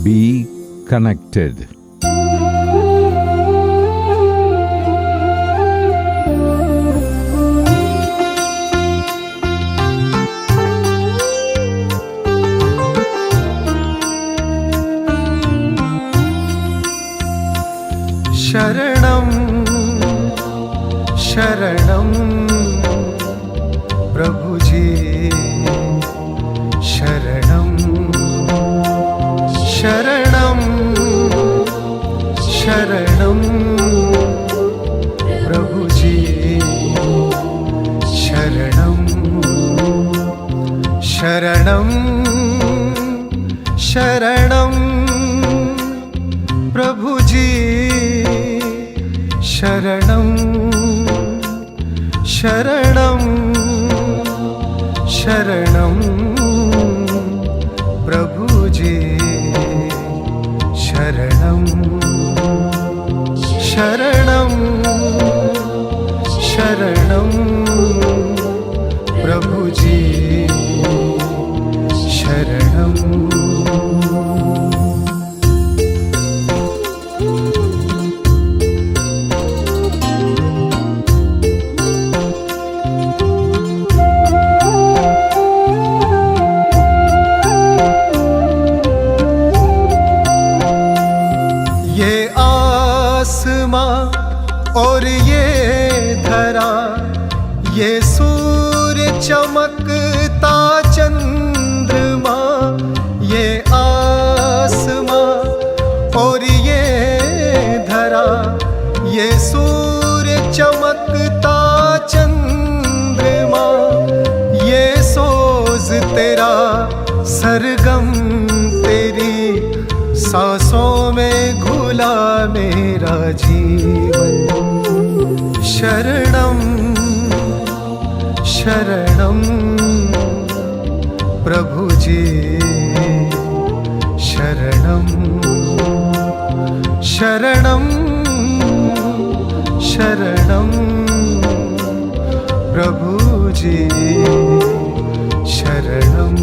Be connected. शरणं शरणं प्रभुजी शरणं शरणं शरणं प्रभुजी शरणं शरणं शरणं प्रभुजी शरणं शरणं शरणं प्रभुजी शरणं शरणं शरणं प्रभुजी शरणं और ये धरा, ये सूर्य चमकता चंद्रमा, ये आसमां और ये धरा, ये सूर्य चमकता चंद्रमा, ये सोज तेरा सरगम तेरी सांसों में घुला मेरा जीवन। शरणं शरणं प्रभुजी शरणं शरणं शरणं प्रभुजी शरणं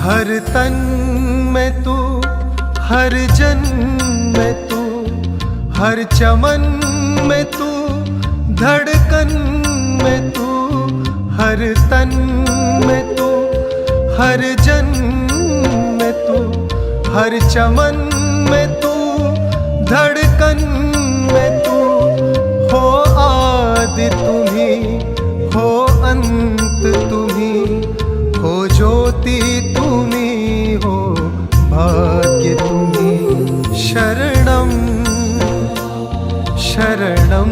हर तन में तू, हर जन में तू, हर चमन में तू, धड़कन में तू, हर तन में तू, हर जन में तू, हर चमन में तू, धड़कन में तू, हो आदि तुम्ही, हो अंत तुम्ही, हो ज्योति तुम्ही, हो भाग्य तुम्ही। शरणं शरणं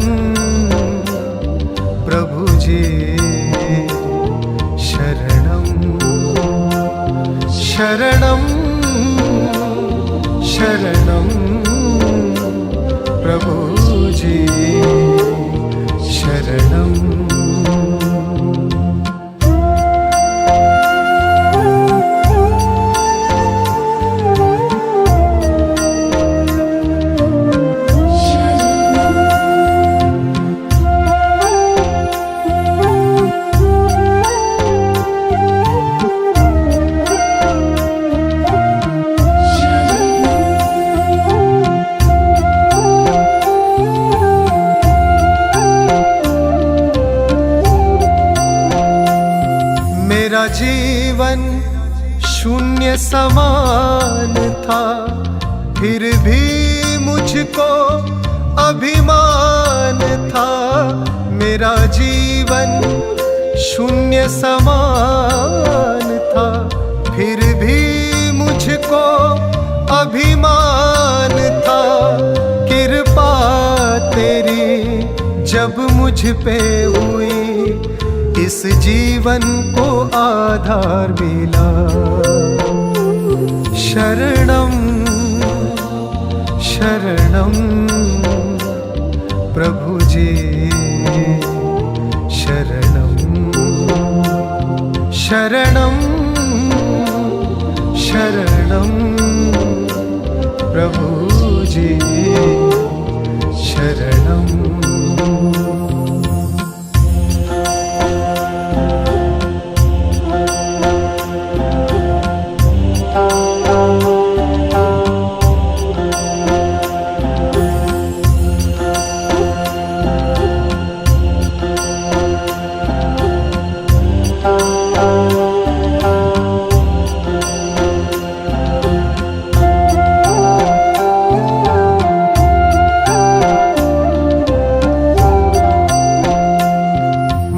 प्रभुजी शरणं शरणं शरणं प्रभुजी शरणं मेरा जीवन शून्य समान था, फिर भी मुझको अभिमान था। मेरा जीवन शून्य समान था, फिर भी मुझको अभिमान था। कृपा तेरी जब मुझ पे हुई, इस जीवन को आधार मिला। शरणं शरणं प्रभुजी शरणं शरणं शरणं प्रभुजी शरणं।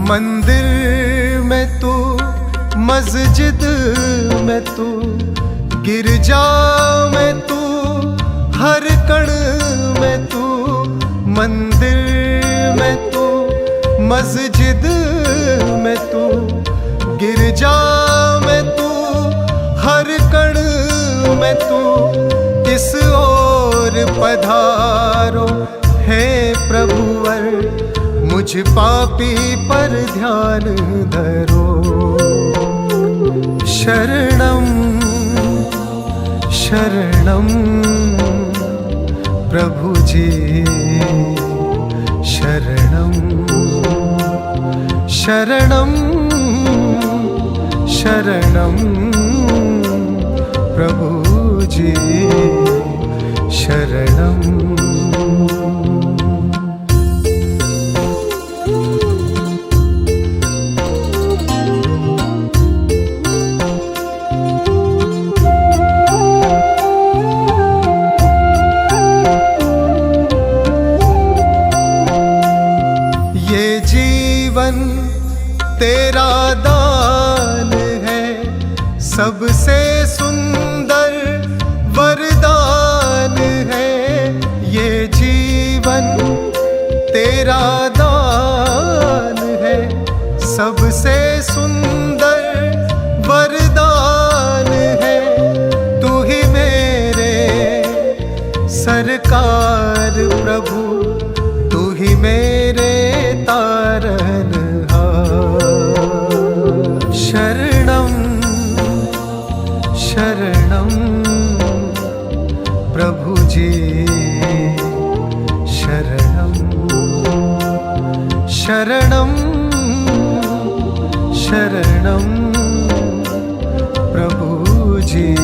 मंदिर में तू, मस्जिद में तू, गिरजा में तू, हर कण में तू। मंदिर में तू, मस्जिद में तू, गिरजा में तू, हर कण में तू। इस ओर पधारो हे प्रभुवर, मुझ पापी पर ध्यान धरो। शरणं शरणं प्रभुजी शरणं। शरणं शरणं प्रभुजी शरणं। जीवन तेरा दान है, सबसे सुंदर वरदान है। ये जीवन तेरा दान है, सबसे सुंदर वरदान है। तू ही मेरे सरकार प्रभु, तू ही मेरे तारनहार। शरणं शरणं प्रभुजी शरणं। शरणं शरणं प्रभुजी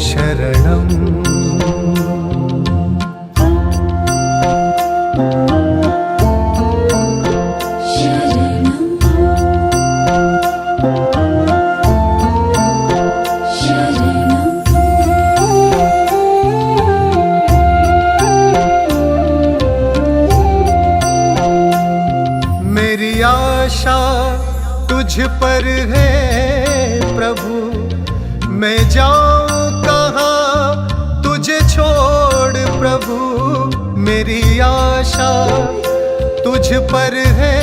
शरणं। मेरी आशा तुझ पर है प्रभु, मैं जाऊं कहाँ तुझे छोड़ प्रभु। मेरी आशा तुझ पर है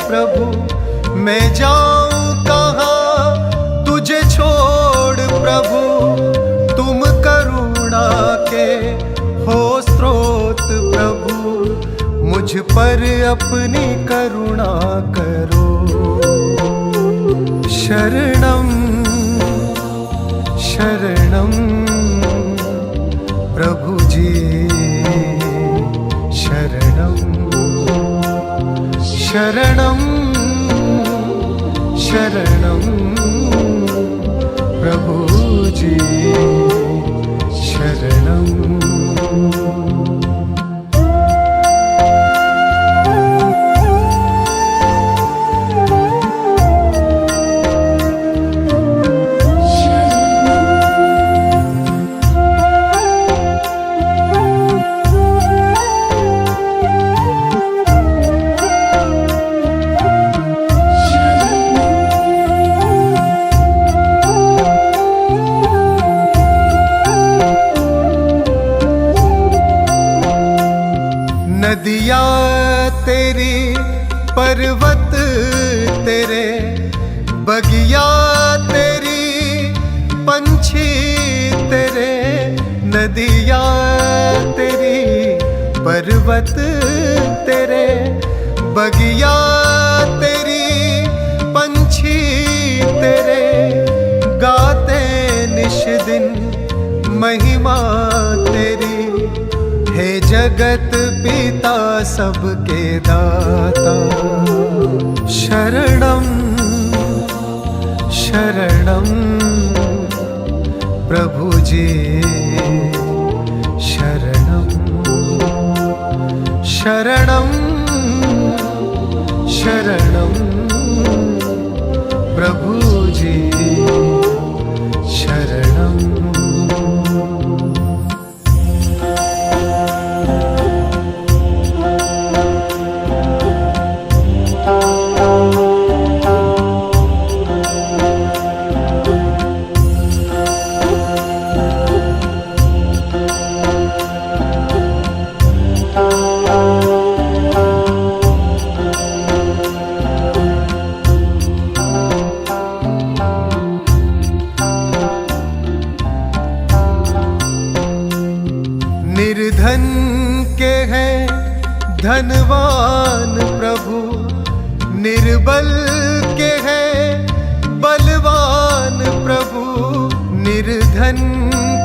प्रभु, मैं जाऊं कहाँ तुझे छोड़ प्रभु। तुम करुणा के हो स्रोत प्रभु, मुझ पर अपनी करुणा करो। शरणं शरणं प्रभुजी शरणं। शरणं शरणं प्रभुजी शरणं। नदियाँ तेरी, पर्वत तेरे, बगिया तेरी, पंछी तेरे। नदियाँ तेरी, पर्वत तेरे, बगिया तेरी, पंछी जगत पिता सबके दाता। शरणं शरणं प्रभु जी शरणं शरणं शरणं प्रभु जी शरणं। निर्धन के हैं धनवान प्रभु, निर्बल के हैं बलवान प्रभु। निर्धन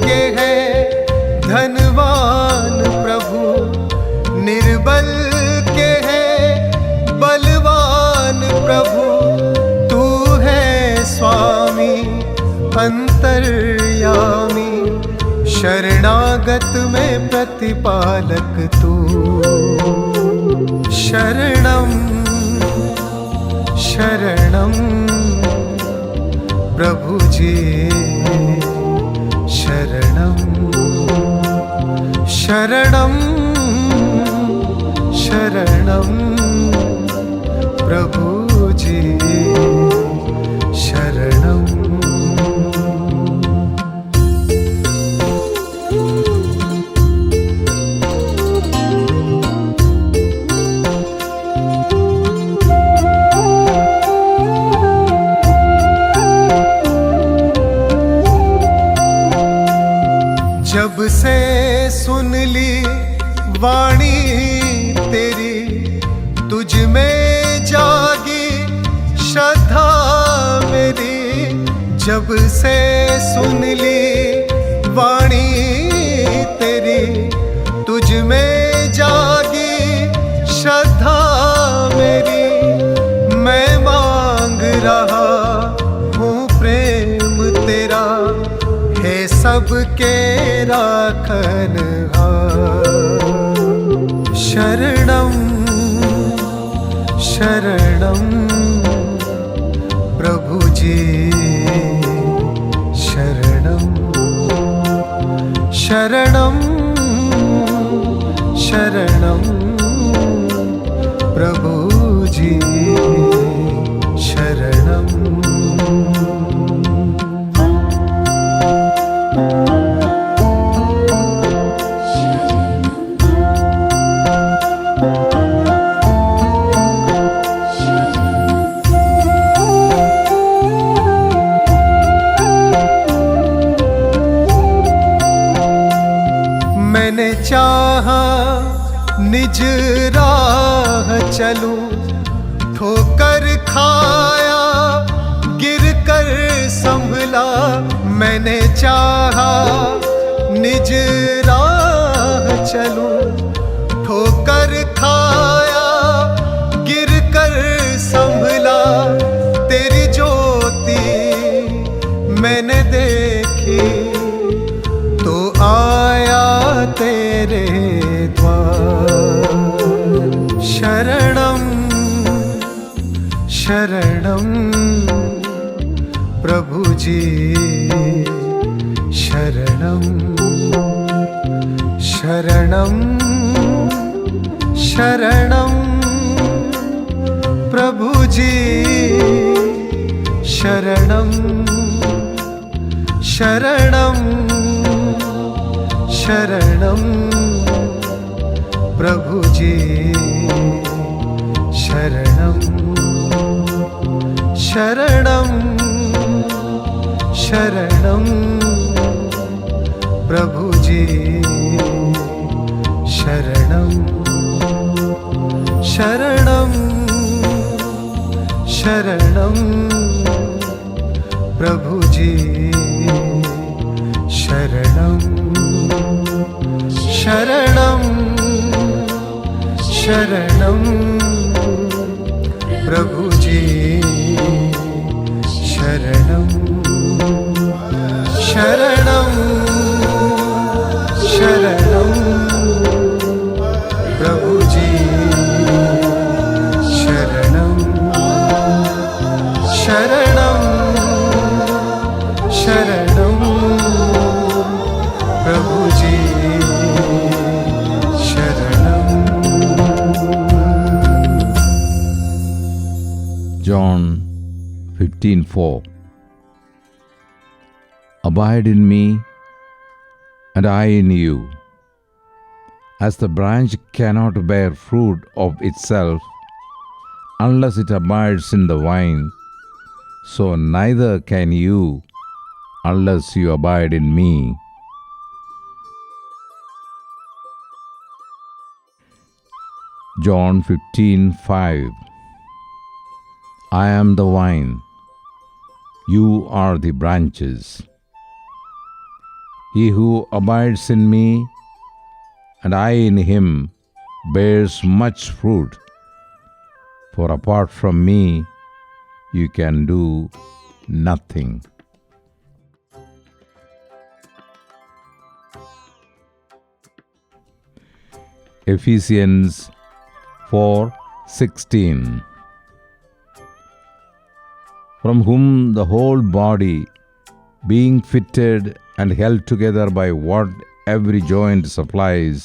के हैं धनवान प्रभु, निर्बल के हैं बलवान प्रभु। तू है स्वामी अंतर्यामी, शरणागत में प्रतिपालक तू। शरणं शरणं प्रभु जी शरणं शरणं शरणं प्रभु जी शरणं। जब से सुन ली वाणी तेरी, तुझ में जागी श्रद्धा मेरी। जब से सुन ली वाणी तेरी, तुझ में जागी श्रद्धा मेरी। मैं मांग रहा हूँ प्रेम तेरा, हे सबके राखनहार। शरणं शरणं प्रभु जी शरणं शरणं शरणं प्रभु जी शरणं। मैंने चाहा निज राह चलूं, ठोकर खाया गिर कर संभला। मैंने चाहा निज राह चलूं, ठोकर खाया गिर कर संभला। तेरी ज्योति मैंने देखी तो आया तेरे द्वार। शरणं शरणं प्रभु जी शरणं शरणं शरणं प्रभु जी शरणं शरणं शरणं प्रभु जी शरणं शरणं शरणं प्रभु जी शरणं शरणं शरणं प्रभु जी शरणं शरणं शरणं प्रभुजी शरणं शरणं शरणं प्रभुजी शरणं शरणं शरणं प्रभुजी शरणं. John 15:4. Abide in me, and I in you. As the branch cannot bear fruit of itself unless it abides in the vine, so neither can you unless you abide in me. John 15:5. I am the vine, you are the branches. He who abides in me, and I in him, bears much fruit, for apart from me you can do nothing. Ephesians 4:16. From whom the whole body, being fitted and held together by what every joint supplies,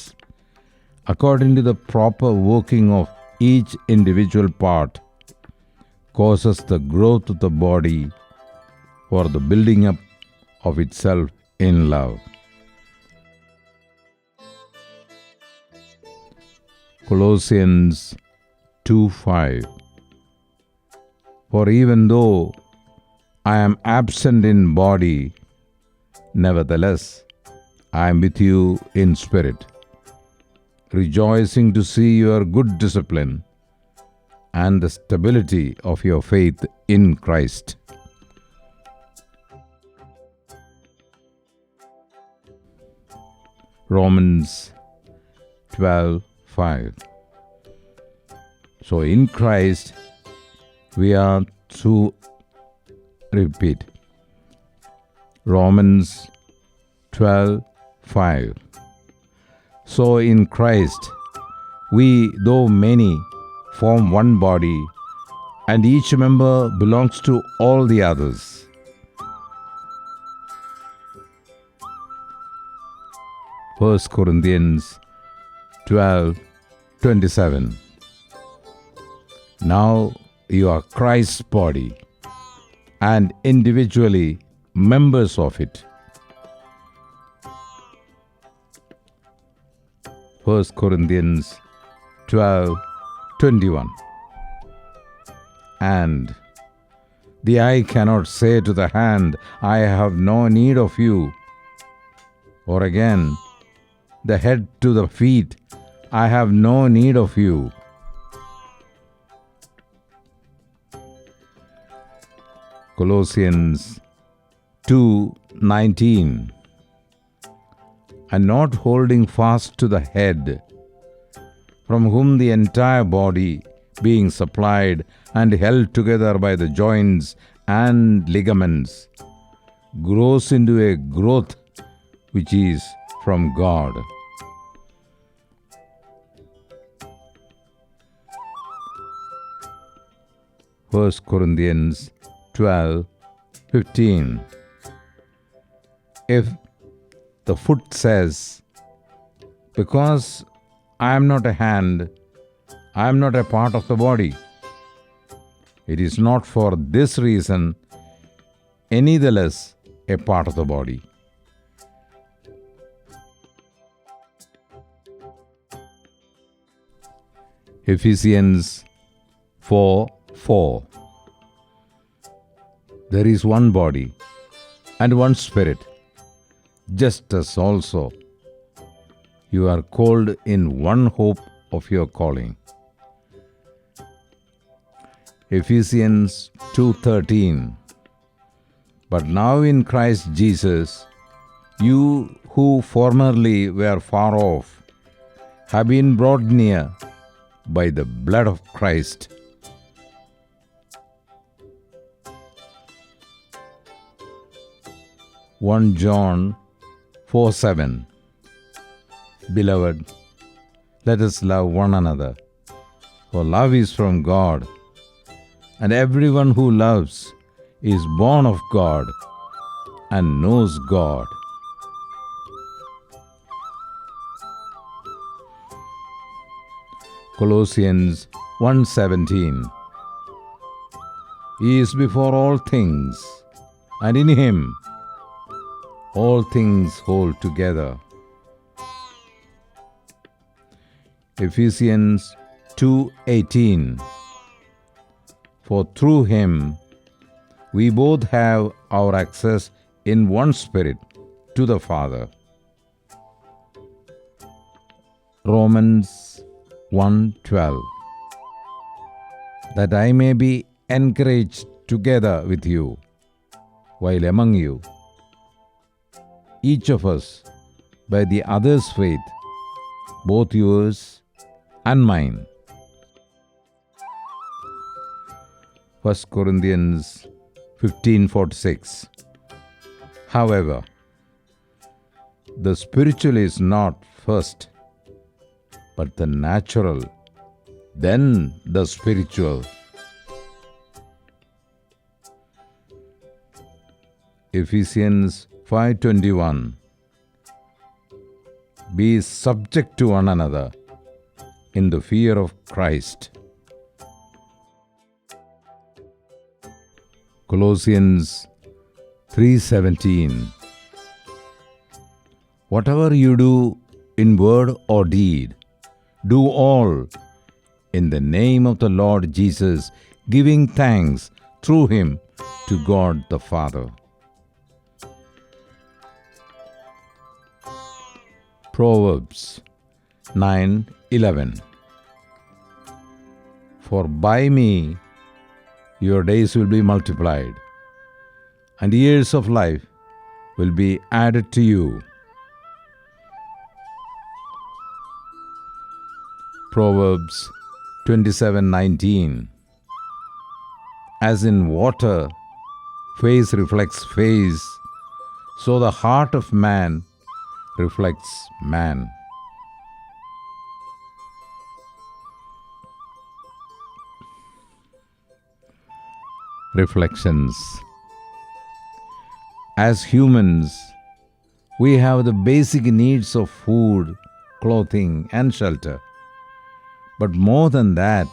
according to the proper working of each individual part, causes the growth of the body for the building up of itself in love. Colossians 2:5. For even though I am absent in body, nevertheless I am with you in spirit, rejoicing to see your good discipline and the stability of your faith in Christ. Romans 12:5. So in Christ we are to repeat. Romans 12:5. So in Christ we, though many, form one body, and each member belongs to all the others. 1 Corinthians 12:27. Now you are Christ's body, and individually members of it. 1 Corinthians 12:21. And the eye cannot say to the hand, I have no need of you. Or again, the head to the feet, I have no need of you. Colossians 2:19. And not holding fast to the head, from whom the entire body, being supplied and held together by the joints and ligaments, grows into a growth which is from God. First Corinthians 12:15. If the foot says, because I am not a hand, I am not a part of the body, it is not for this reason any the less a part of the body. Ephesians 4:4. There is one body and one spirit, just as also you are called in one hope of your calling. Ephesians 2:13. But now in Christ Jesus, you who formerly were far off have been brought near by the blood of Christ. (1 John 4:7). Beloved, let us love one another, for love is from God, and everyone who loves is born of God and knows God. Colossians 1:17. He is before all things, and in him all things hold together. Ephesians 2:18. For through him we both have our access in one Spirit to the Father. Romans 1:12. That I may be encouraged together with you while among you, each of us by the other's faith, both yours and mine. 1 Corinthians 15:46. However, the spiritual is not first, but the natural, then the spiritual. Ephesians 5:21. Be subject to one another in the fear of Christ. Colossians 3:17. Whatever you do in word or deed, do all in the name of the Lord Jesus, giving thanks through him to God the Father. Proverbs 9:11. For by me your days will be multiplied, and years of life will be added to you. Proverbs 27:19. As in water, face reflects face, so the heart of man reflects man. Reflections. As humans, we have the basic needs of food, clothing, and shelter. But more than that,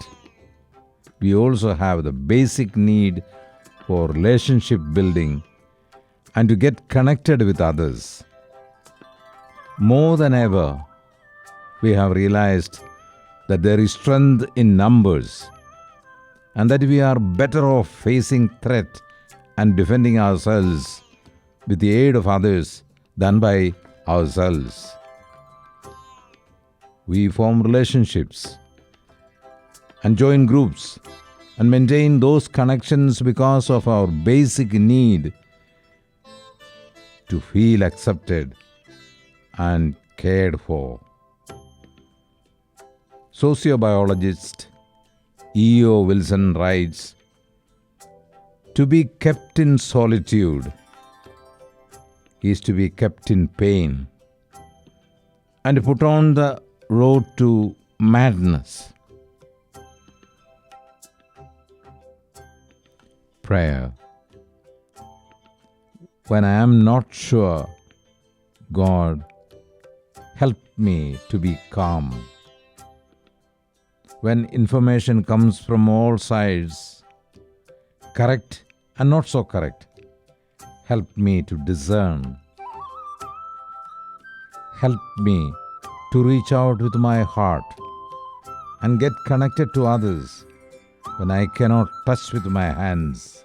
we also have the basic need for relationship building and to get connected with others. More than ever, we have realized that there is strength in numbers and that we are better off facing threat and defending ourselves with the aid of others than by ourselves. We form relationships and join groups and maintain those connections because of our basic need to feel accepted and cared for. Sociobiologist E.O. Wilson writes, to be kept in solitude is to be kept in pain and put on the road to madness. Prayer. When I am not sure, God, help me to be calm. When information comes from all sides, correct and not so correct, help me to discern. Help me to reach out with my heart and get connected to others when I cannot touch with my hands.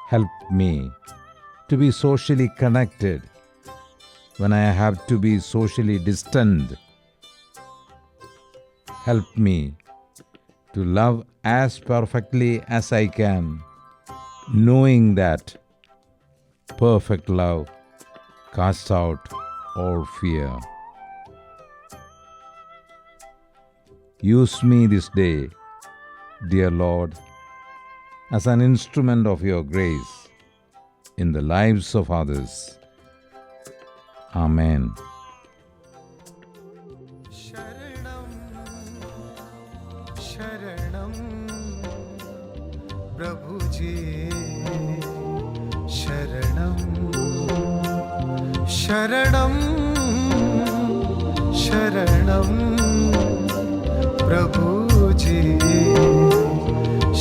Help me to be socially connected when I have to be socially distant. Help me to love as perfectly as I can, knowing that perfect love casts out all fear. Use me this day, dear Lord, as an instrument of your grace in the lives of others. Amen. शरणं प्रभु जी शरणं शरणं शरणं प्रभु जी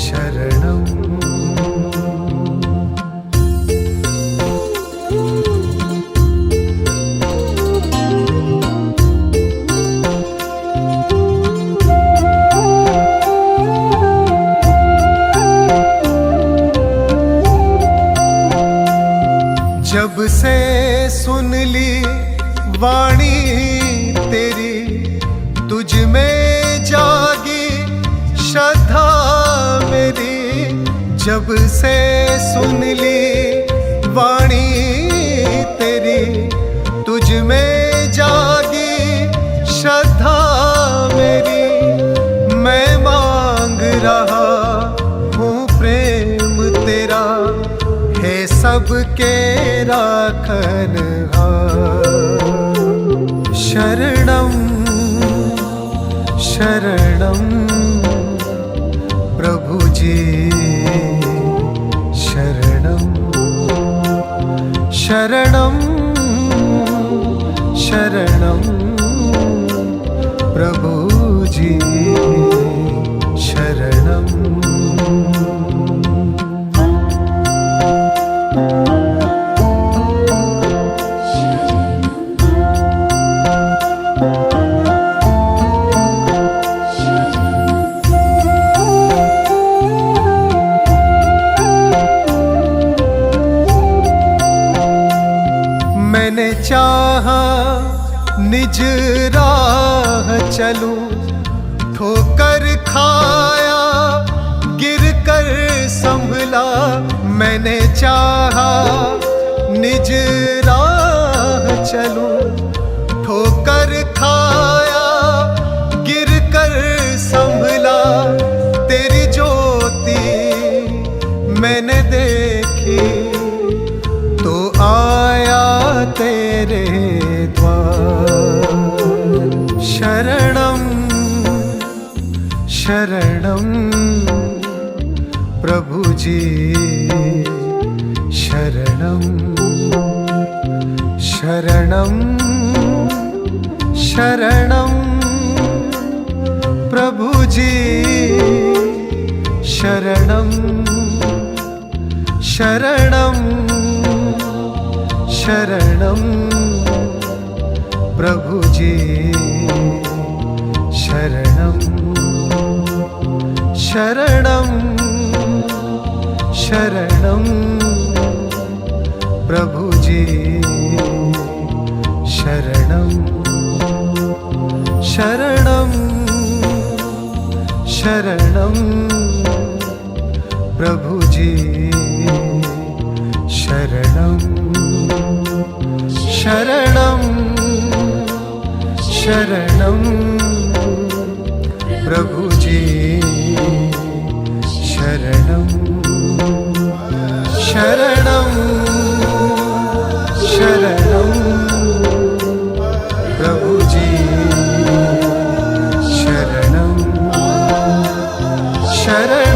शरणं जब से सुन ली वाणी तेरी तुझ में जागी श्रद्धा मेरी जब से सुन ली वाणी तेरी तुझ में जागी श्रद्धा मेरी मैं मांग रहा हूँ प्रेम तेरा हे सबके राखनहार शरणं शरणं प्रभु जी शरणं शरणं शरणं प्रभु जी शरणं मैंने चाहा निज राह चलूं ठोकर खाया गिर कर संभला मैंने चाहा निज राह चलूं ठोकर खाया गिर कर संभला तेरी ज्योति मैंने देखी तो आया तेरे द्वार शरणं शरणं प्रभु जी शरणं शरणं शरणं प्रभु जी शरणं शरणं शरणं प्रभु जी शरणं शरणं शरणं प्रभु जी शरणं शरणं शरणं प्रभु जी शरणं शरणं शरणं प्रभु जी शरणं शरणं शरणं प्रभु जी शरणं शरणं